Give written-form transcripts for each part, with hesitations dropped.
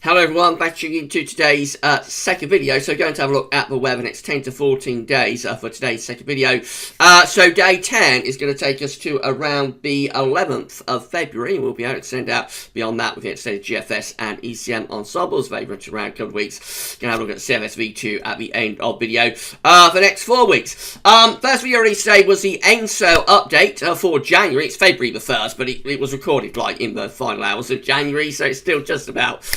Hello everyone, back to you into today's second video. So going to have a look at the weather next 10 to 14 days for today's second video. So day 10 is going to take us to around the 11th of February. We'll be able to extend out beyond that with the extended GFS and ECM ensembles very much around a couple of weeks. Going to have a look at CFS-V2 at the end of video for the next 4 weeks. First video released today was the Enso update for January. It's February the 1st, but it was recorded like in the final hours of January, so it's still just about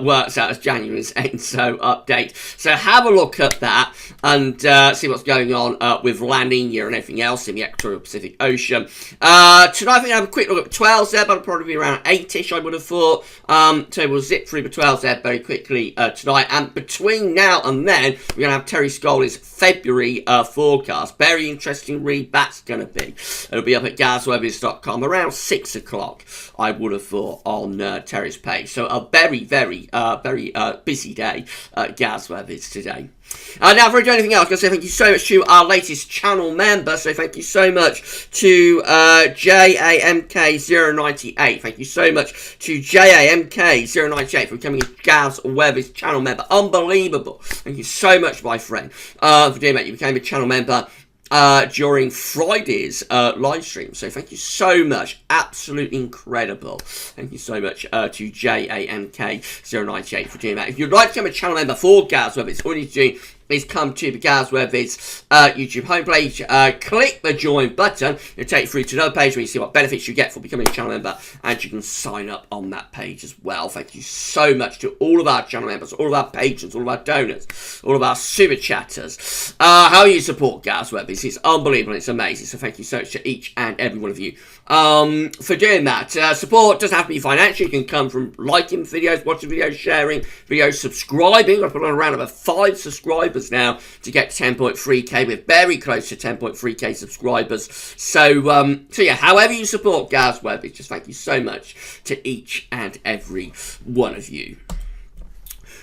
works out as January's Enso update. So have a look at that and see what's going on with La Nina and everything else in the equatorial Pacific Ocean. Tonight I think I have a quick look at the 12s there, but it'll probably be around 8ish I would have thought. So we'll zip through the 12s there very quickly tonight. And between now and then, we're going to have Terry Scully's February forecast. Very interesting read that's going to be. It'll be up at GWV.com around 6 o'clock, I would have thought, on Terry's page. So a very busy day at GWV today. Now, before we do anything else, I'm going to say thank you so much to our latest channel member. So thank you so much to JAMK098. Thank you so much to JAMK098 for becoming a GWV's channel member. Unbelievable. Thank you so much, my friend, for doing that. You became a channel member during Friday's live stream. So thank you so much. Absolutely incredible. Thank you so much to JAMK098 for doing that. If you'd like to become a channel member for GWV, all you need to do is come to the GWV's YouTube homepage, click the join button, it'll take you through to another page where you see what benefits you get for becoming a channel member, and you can sign up on that page as well. Thank you so much to all of our channel members, all of our patrons, all of our donors, all of our super chatters. How you support GWV, it's unbelievable, it's amazing, so thank you so much to each and every one of you for doing that. Support doesn't have to be financial. You can come from liking videos, watching videos, sharing videos, subscribing. I've put on around about 5 subscribers now to get to 10.3k. We're very close to 10.3k subscribers. So yeah, however you support GWV, just thank you so much to each and every one of you.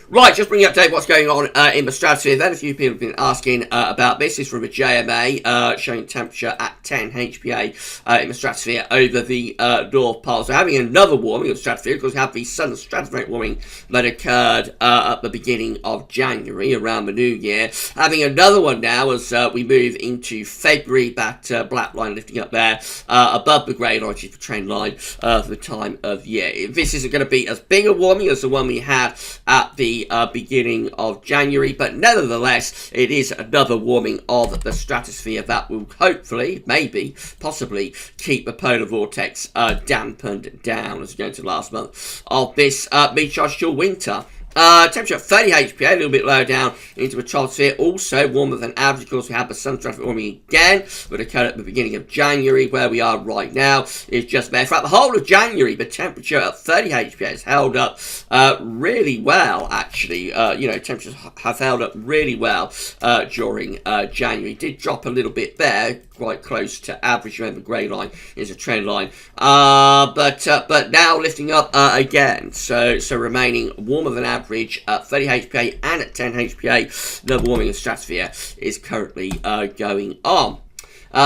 Right, just bringing you update what's going on in the stratosphere. Then a few people have been asking about this. This is from a JMA showing temperature at 10 HPA in the stratosphere over the North Pole. So having another warming of the stratosphere, because we have the southern stratospheric warming that occurred at the beginning of January, around the new year. Having another one now as we move into February, that black line lifting up there above the grey line, which is the trend line for the time of year. This isn't going to be as big a warming as the one we had at the beginning of January, but nevertheless it is another warming of the stratosphere that will hopefully, maybe, possibly keep the polar vortex dampened down as we go into the last month of this mid-charge chill winter. Temperature at 30 HPA, a little bit lower down into the troposphere, also warmer than average. Of course, we have the sun traffic warming again, but occurred at the beginning of January. Where we are right now is just there. Throughout the whole of January, the temperature at 30 HPA has held up really well, actually. You know, temperatures have held up really well during January. Did drop a little bit there, quite close to average. Remember, the grey line is a trend line, but now lifting up again. So remaining warmer than average at 30 HPA and at 10 HPA. The warming of the stratosphere is currently going on.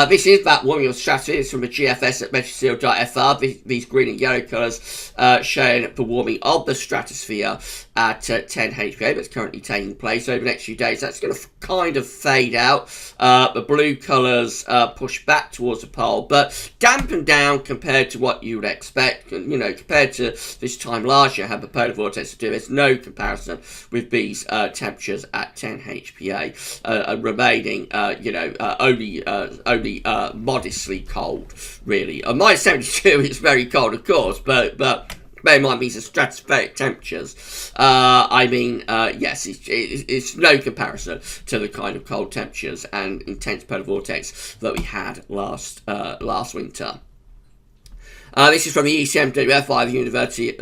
This is that warming of the stratosphere. It's from the GFS at metroseal.fr. These green and yellow colours showing the warming of the stratosphere at 10 HPA that's currently taking place over the next few days. That's going to kind of fade out. The blue colours push back towards the pole, but dampen down compared to what you would expect. You know, compared to this time last year, had the polar vortex to do. There's no comparison with these temperatures at 10 HPA remaining, you know, only modestly cold, really. Minus 72 is very cold, of course, but bear in mind these are stratospheric temperatures. I mean, yes, it's no comparison to the kind of cold temperatures and intense polar vortex that we had last winter. This is from the ECM by the University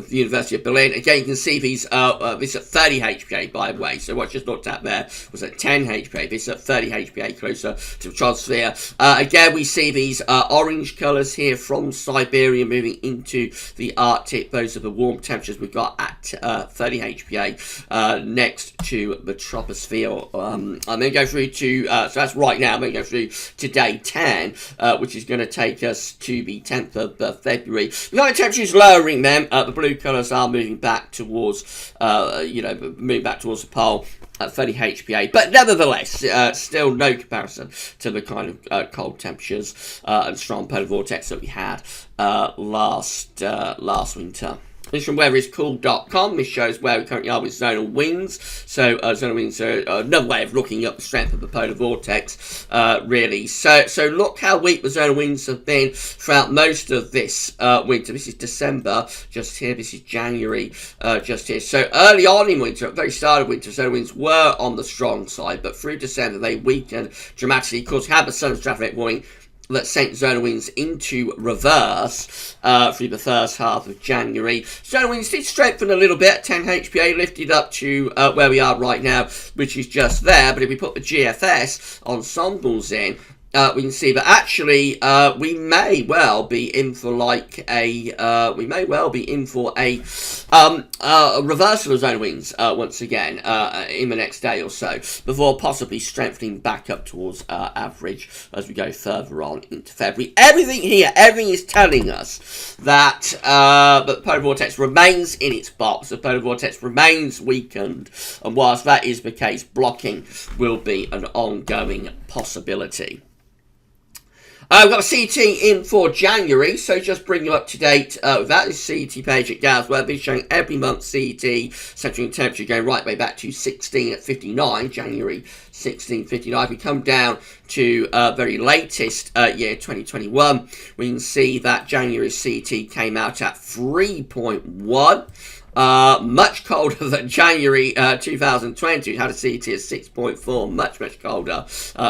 of Berlin. Again, you can see these this at 30 HPA, by the way. So what I just looked at there was at 10 HPA. This at 30 HPA, closer to the troposphere. Again, we see these orange colours here from Siberia moving into the Arctic. Those are the warm temperatures we've got at 30 HPA next to the troposphere. I'm going to go through to, so that's right now, I'm going to go through to day 10, which is going to take us to the 10th of February. February. We got the temperatures lowering then. The blue colours are moving back towards, moving back towards the pole at 30 HPA. But nevertheless, still no comparison to the kind of cold temperatures and strong polar vortex that we had last winter. This is from weatheriscool.com. This shows where we currently are with zonal winds. So zonal winds are another way of looking up the strength of the polar vortex, really. So look how weak the zonal winds have been throughout most of this winter. This is December, just here. This is January, just here. So early on in winter, at the very start of winter, zonal winds were on the strong side, but through December they weakened dramatically. Of course, we had the southern stratospheric warning that sent zonal winds into reverse through the first half of January. Zonal winds did strengthen a little bit, 10 HPA, lifted up to where we are right now, which is just there. But if we put the GFS ensembles in, we can see that actually we may well be in for a reversal of zonal winds once again in the next day or so, before possibly strengthening back up towards average as we go further on into February. Everything is telling us that the polar vortex remains in its box. The polar vortex remains weakened, and whilst that is the case, blocking will be an ongoing possibility. We've got a CET in for January, so just bring you up to date with that. This CET page at Gaz Weather is showing every month CET, central temperature going right way back to 1659, January 1659. If we come down to very latest year 2021, we can see that January CET came out at 3.1. Much colder than January 2020. It had a CET of 6.4, much colder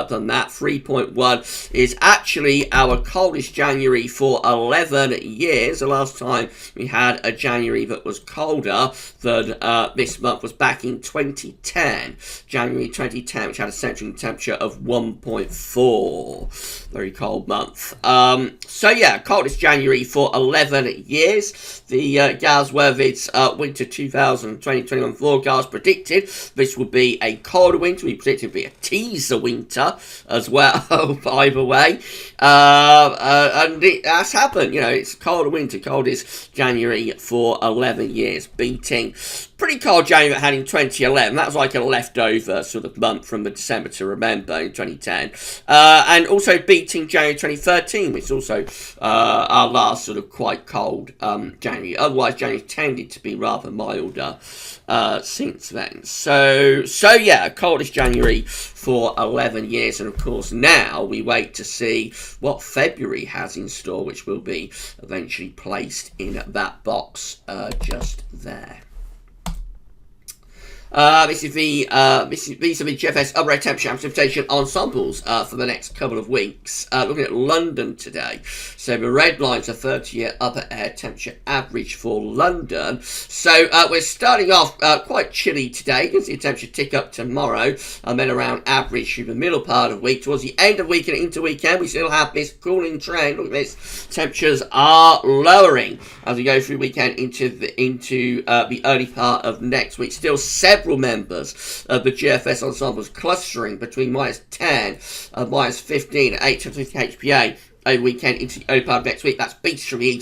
than that. 3.1 is actually our coldest January for 11 years. The last time we had a January that was colder than this month was back in 2010. January 2010, which had a central temperature of 1.4. Very cold month. So yeah, coldest January for 11 years. The Gaz Weather's winter 2020-21 forecast predicted this would be a colder winter. We predicted it would be a teaser winter as well, by the way. And it has happened. You know, it's colder winter, coldest January for 11 years, beating pretty cold January that had in 2011. That was like a leftover sort of month from the December to remember in 2010. And also beating January 2013, which is also our last sort of quite cold January. Otherwise, January tended to be rather milder since then. So yeah, coldest January for 11 years. And of course, now we wait to see what February has in store, which will be eventually placed in that box just there. These are the GFS upper air temperature and precipitation ensembles for the next couple of weeks. Looking at London today. So the red lines are 30-year upper air temperature average for London. So we're starting off quite chilly today. You can see the temperature tick up tomorrow and then around average through the middle part of the week. Towards the end of the week and into weekend, we still have this cooling trend. Look at this. Temperatures are lowering as we go through weekend into the early part of next week. Still several members of the GFS ensembles clustering between -10 and -15 at 850 HPA over weekend into the early part of next week. That's Beasterly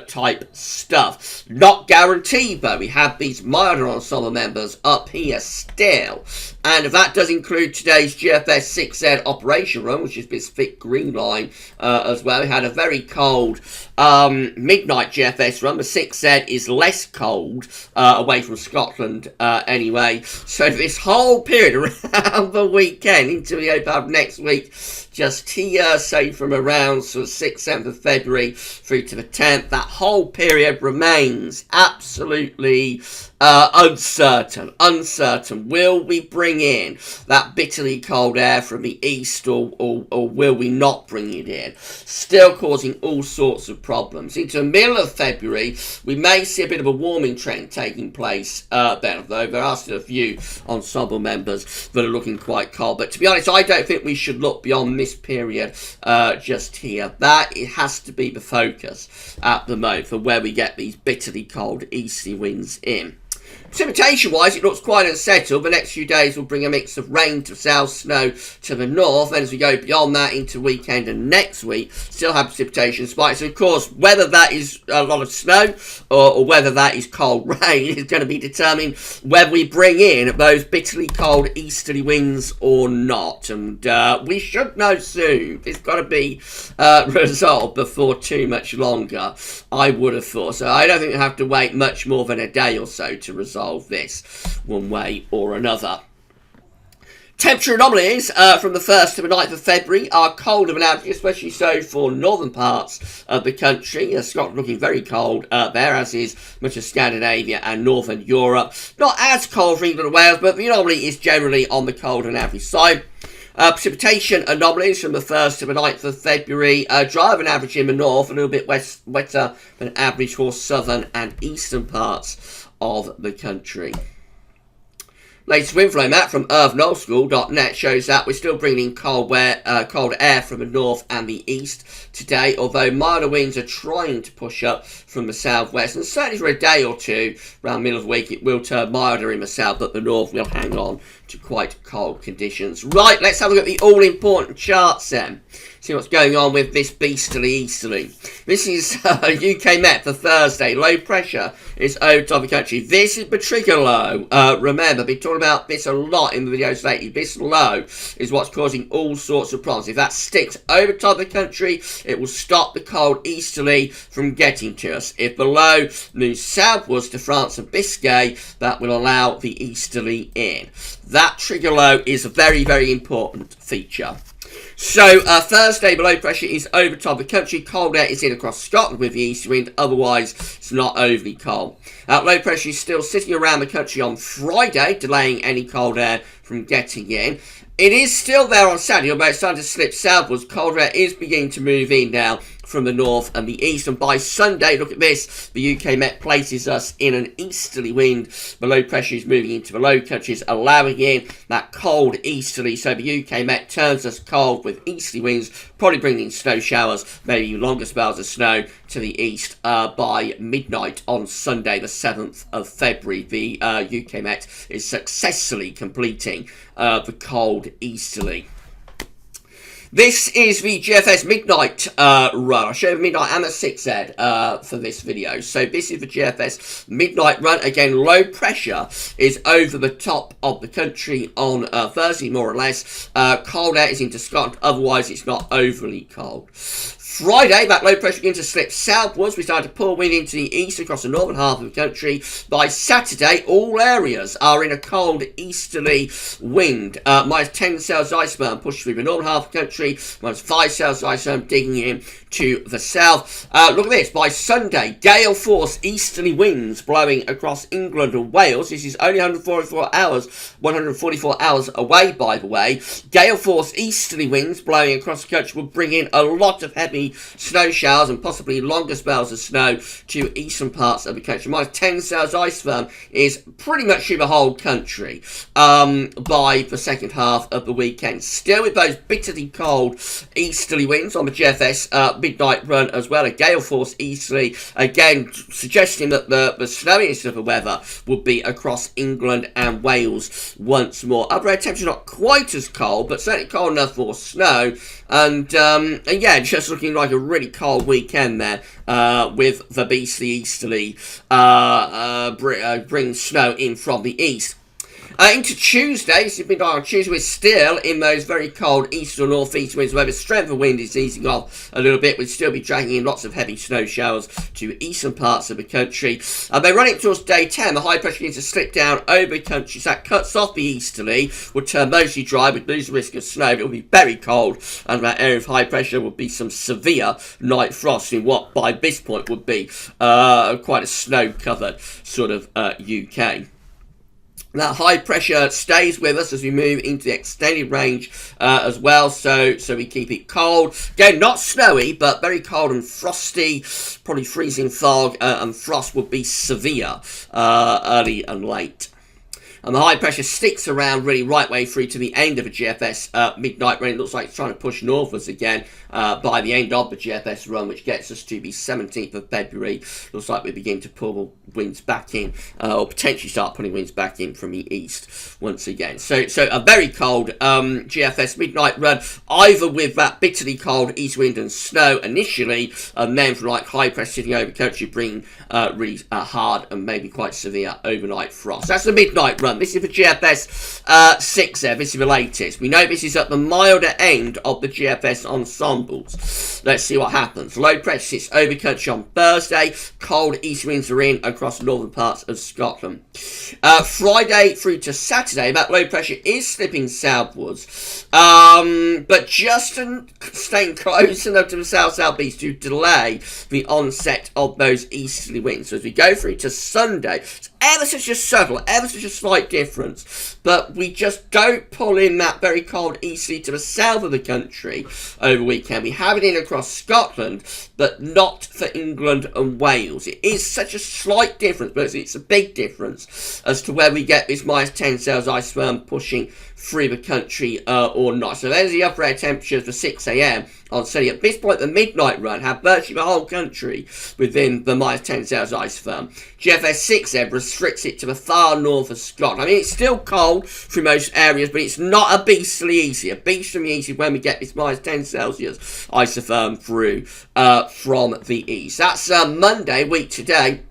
type stuff. Not guaranteed, though. We have these milder ensemble members up here still. And that does include today's GFS 6Z operation run, which is this thick green line as well. We had a very cold midnight GFS run. The 6Z is less cold away from Scotland anyway. So this whole period around the weekend into the early part of next week, just here, say from around sort of 6th, 7th of February through to the 10th, that whole period remains absolutely uncertain. Will we bring in that bitterly cold air from the east or will we not bring it in? Still causing all sorts of problems. Into the middle of February, we may see a bit of a warming trend taking place then, though there are still a few ensemble members that are looking quite cold. But to be honest, I don't think we should look beyond this period just here. That it has to be the focus at the moment for where we get these bitterly cold easterly winds in. Precipitation-wise, it looks quite unsettled. The next few days will bring a mix of rain to south, snow to the north. And as we go beyond that into weekend and next week, still have precipitation spikes. And of course, whether that is a lot of snow or whether that is cold rain is going to be determined whether we bring in those bitterly cold easterly winds or not. And we should know soon. It's got to be resolved before too much longer, I would have thought. So I don't think we'll have to wait much more than a day or so to resolve this one way or another. Temperature anomalies from the 1st to the 9th of February are colder than average, especially so for northern parts of the country. Scotland looking very cold there, as is much of Scandinavia and northern Europe. Not as cold for England and Wales, but the anomaly is generally on the cold and average side. Precipitation anomalies from the 1st to the 9th of February, drier than average in the north, a little bit wetter than average for southern and eastern parts of the country. Latest wind flow map from earthnullschool.net shows that we're still bringing in cold air from the north and the east today, although milder winds are trying to push up from the southwest, and certainly for a day or two around the middle of the week it will turn milder in the south, but the north will hang on to quite cold conditions. Right, let's have a look at the all-important charts then. See what's going on with this beasterly easterly. This is UK Met for Thursday. Low pressure is over top of the country. This is the trigger low. Remember, I've been talking about this a lot in the videos lately. This low is what's causing all sorts of problems. If that sticks over top of the country, it will stop the cold easterly from getting to us. If the low moves southwards to France and Biscay, that will allow the easterly in. That trigger low is a very, very important feature. So, Thursday, the low pressure is over top of the country. Cold air is in across Scotland with the east wind. Otherwise, it's not overly cold. Low pressure is still sitting around the country on Friday, delaying any cold air from getting in. It is still there on Saturday, although it's starting to slip southwards. Cold air is beginning to move in now from the north and the east, and by Sunday, look at this, the UK Met places us in an easterly wind. The low pressure is moving into the low countries, allowing in that cold easterly, so the UK Met turns us cold with easterly winds, probably bringing in snow showers, maybe longer spells of snow to the east by midnight on Sunday the 7th of February. The UK Met is successfully completing the cold easterly. This is the GFS midnight run. I'll show you the midnight and the 6Z for this video. So this is the GFS midnight run. Again, low pressure is over the top of the country on Thursday, more or less. Cold air is into Scotland. Otherwise, it's not overly cold. Friday, that low pressure begins to slip southwards. We start to pull wind into the east across the northern half of the country. By Saturday, all areas are in a cold easterly wind. Minus 10 Celsius iceberg pushed through the northern half of the country. Minus 5 Celsius iceberg digging in to the south. Look at this. By Sunday, gale force easterly winds blowing across England and Wales. This is only 144 hours away, by the way. Gale force easterly winds blowing across the country will bring in a lot of heavy snow showers and possibly longer spells of snow to eastern parts of the country. Minus 10 Celsius ice firm is pretty much through the whole country by the second half of the weekend. Still with those bitterly cold easterly winds on the GFS midnight run as well. A gale force easterly, again suggesting that the snowiness of the weather would be across England and Wales once more. Upper air temperature not quite as cold, but certainly cold enough for snow. And yeah, just looking like a really cold weekend there with the beastly easterly bring snow in from the east. Into Tuesday, this has been on Tuesday, we're still in those very cold east or northeast winds, where the strength of wind is easing off a little bit. We'll still be dragging in lots of heavy snow showers to eastern parts of the country. They're running towards day 10. The high pressure begins to slip down over the country, so that cuts off the easterly, will turn mostly dry, but lose the risk of snow. It will be very cold, and that area of high pressure will be some severe night frost in what by this point would be quite a snow-covered sort of UK. That high pressure stays with us as we move into the extended range as well, so we keep it cold. Again, not snowy, but very cold and frosty, probably freezing fog, and frost would be severe early and late. And the high pressure sticks around really right way through to the end of a GFS midnight run. It looks like it's trying to push northwards again by the end of the GFS run, which gets us to the 17th of February. Looks like we begin to pull winds back in, or potentially start pulling winds back in from the east once again. So a very cold GFS midnight run, either with that bitterly cold east wind and snow initially, and then from like high pressure sitting over country, bringing really hard and maybe quite severe overnight frost. That's the midnight run. This is the GFS 6 there. This is the latest. We know this is at the milder end of the GFS ensembles. Let's see what happens. Low pressure sits over country on Thursday. Cold east winds are in across the northern parts of Scotland. Friday through to Saturday, that low pressure is slipping southwards, but just staying close enough to the south-southeast to delay the onset of those easterly winds. So as we go through to Sunday, it's ever such a subtle, ever such a slight difference, but we just don't pull in that very cold easterly to the south of the country over the weekend. We have it in across Scotland, but not for England and Wales. It is such a slight difference, but it's a big difference as to where we get this minus 10 cells isotherm pushing through the country or not. So there's the upper air temperatures for 6 a.m. on Sunday. At this point, the midnight run have virtually the whole country within the minus 10 cells isotherm. GFS 6 then restricts it to the far north of Scotland. I mean, it's still cold through most areas, but it's not a beastly easy. A beastly easy when we get this minus 10 Celsius isotherm through from the east. That's Monday, week today.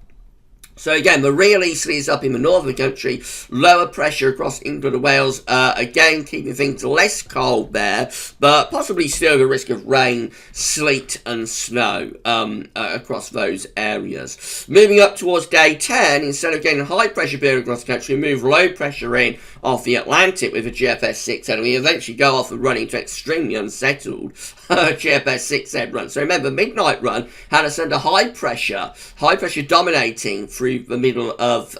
So again, the real easterly is up in the north of the country, lower pressure across England and Wales, again keeping things less cold there, but possibly still the risk of rain, sleet and snow across those areas. Moving up towards day 10, instead of getting high pressure building across the country, we move low pressure in off the Atlantic with a GFS 6 and we eventually go off and run into extremely unsettled GFS 6 run. So remember, midnight run had us under high pressure dominating through the middle of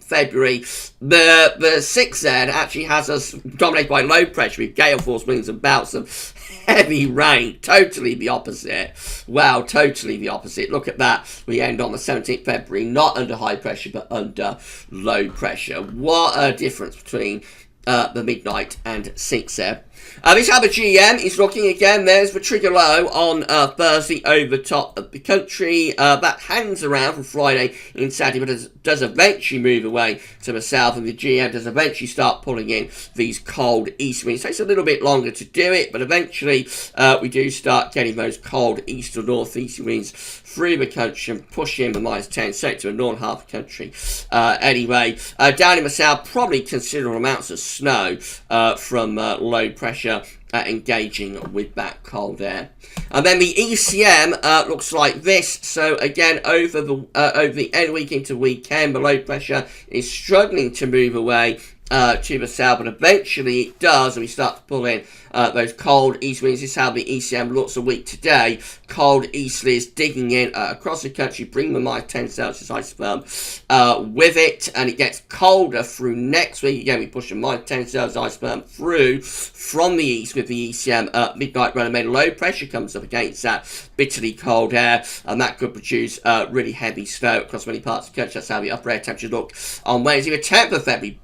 February. The 6Z actually has us dominated by low pressure with gale force winds and bouts of heavy rain. Totally the opposite. Wow, totally the opposite. Look at that. We end on the 17th February, not under high pressure, but under low pressure. What a difference between the midnight and 6 there. This other GM is looking again. There's the trigger low on Thursday over top of the country. That hangs around from Friday in Saturday, but does eventually move away to the south, and the GM does eventually start pulling in these cold east winds. It takes a little bit longer to do it, but eventually we do start getting those cold east or northeast winds through the country and push in the minus 10 straight to the northern half of the country. Anyway, down in the south, probably considerable amounts of snow from low pressure engaging with that cold air. And then the ECM looks like this. So again, over the end week into weekend, the low pressure is struggling to move away to the south, but eventually it does, and we start to pull in those cold east winds. This is how the ECM looks a week today. Cold easterlies digging in across the country, bring the minus 10 Celsius isotherm with it, and it gets colder through next week. Again, we push the minus 10 Celsius isotherm through from the east with the ECM midnight run, and then low pressure comes up against that bitterly cold air, and that could produce really heavy snow across many parts of the country. That's how the upper air temperatures look on Wednesday, the 10th of February.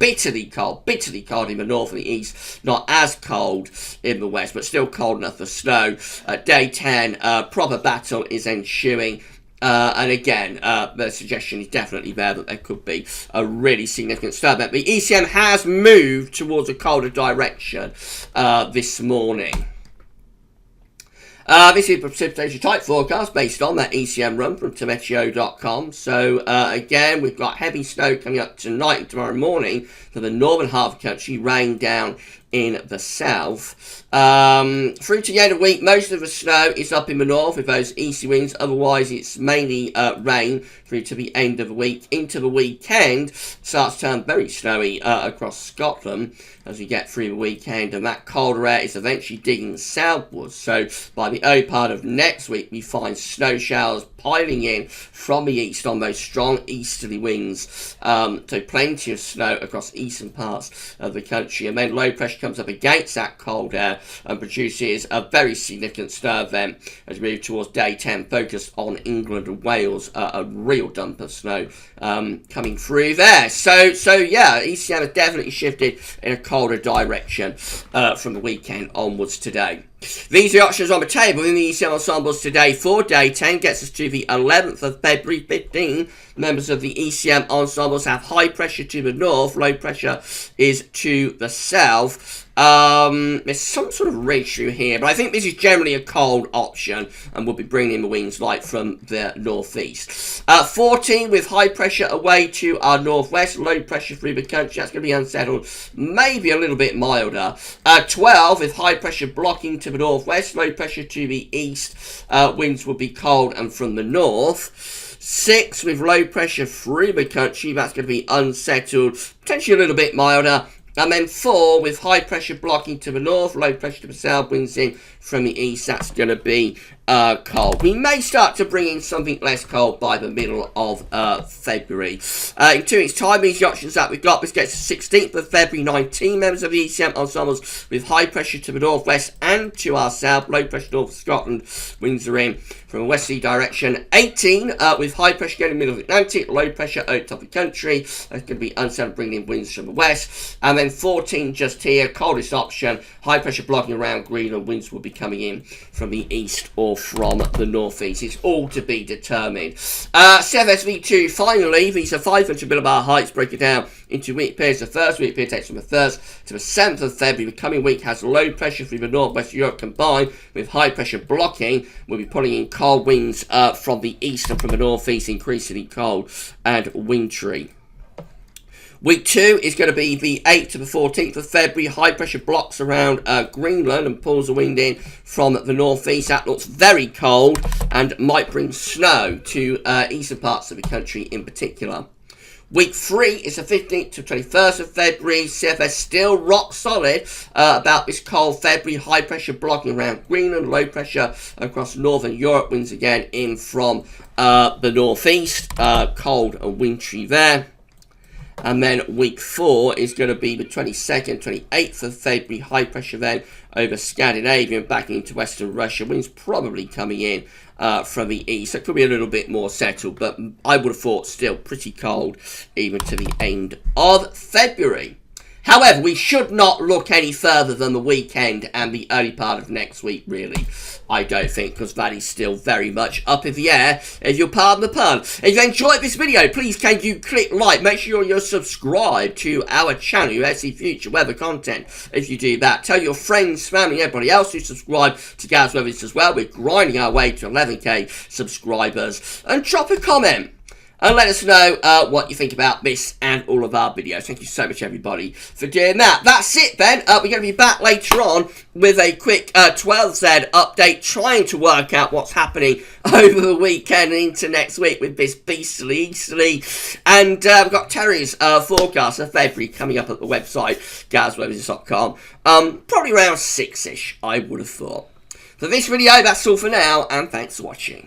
Bitterly cold in the north and the east, not as cold in the west, but still cold enough for snow. Day 10, proper battle is ensuing. And again, the suggestion is definitely there that there could be a really significant snow event. The ECM has moved towards a colder direction this morning. This is a precipitation type forecast based on that ECM run from Meteo.com. So again, we've got heavy snow coming up tonight and tomorrow morning for the northern half of the country, rain down in the south. Through to the end of the week, most of the snow is up in the north with those easy winds. Otherwise, it's mainly rain through to the end of the week. Into the weekend, starts to turn very snowy across Scotland as we get through the weekend, and that colder air is eventually digging southwards. So by the early part of next week, we find snow showers piling in from the east on those strong easterly winds. So plenty of snow across eastern parts of the country, and then low pressure comes up against that cold air and produces a very significant snow event as we move towards day 10, focused on England and Wales. A real dump of snow coming through there. So yeah, ECM has definitely shifted in a colder direction from the weekend onwards today. These are the options on the table in the ECM ensembles today for day 10. Gets us to the 11th of February. 15 members of the ECM ensembles have high pressure to the north, low pressure is to the south. There's some sort of ridge through here, but I think this is generally a cold option and we'll be bringing in the winds light from the northeast. 14 with high pressure away to our northwest, low pressure through the country. That's going to be unsettled, maybe a little bit milder. 12 with high pressure blocking to the northwest, low pressure to the east. Winds will be cold and from the north. 6 with low pressure through the country. That's going to be unsettled, potentially a little bit milder. And then 4 with high pressure blocking to the north, low pressure to the south, winds in from the east. That's going to be cold. We may start to bring in something less cold by the middle of February. In 2 weeks' time, these options that we've got, this gets to 16th of February, 19 members of the ECM ensembles with high pressure to the northwest and to our south, low pressure north of Scotland, winds are in from a westerly direction. 18 with high pressure going in the middle of the Atlantic, low pressure over top of the country. That's going to be unsettled, bringing in winds from the west. And then 14 just here, coldest option, high pressure blocking around Greenland, winds will be coming in from the east or from the northeast. It's all to be determined. CFSV2, finally, these are 500 millibar heights, break it down into week periods. The first week period takes from the 1st to the 7th of February. The coming week has low pressure through the northwest Europe combined with high pressure blocking. We'll be pulling in cold winds from the east and from the northeast, increasingly cold and wintry. Week 2 is going to be the 8th to the 14th of February. High pressure blocks around Greenland and pulls the wind in from the northeast. That looks very cold and might bring snow to eastern parts of the country in particular. Week 3 is the 15th to 21st of February. CFS still rock solid about this cold February. High pressure blocking around Greenland, low pressure across northern Europe. Winds again in from the northeast. Cold and wintry there. And then week 4 is going to be the 22nd, 28th of February. High pressure then over Scandinavian, back into western Russia. Winds probably coming in from the east. It could be a little bit more settled, but I would have thought still pretty cold even to the end of February. However, we should not look any further than the weekend and the early part of next week, really. I don't think, because that is still very much up in the air, if you'll pardon the pun. If you enjoyed this video, please can you click like. Make sure you're subscribed to our channel, USC Future Weather Content. If you do that, tell your friends, family, everybody else to subscribe to Gaz Weathers as well. We're grinding our way to 11k subscribers. And drop a comment. And let us know what you think about this and all of our videos. Thank you so much, everybody, for doing that. That's it, then. We're going to be back later on with a quick 12Z update, trying to work out what's happening over the weekend and into next week with this Beasterly. And we've got Terry's forecast for February coming up at the website, gazweathers.com. Probably around 6-ish, I would have thought. For this video, that's all for now, and thanks for watching.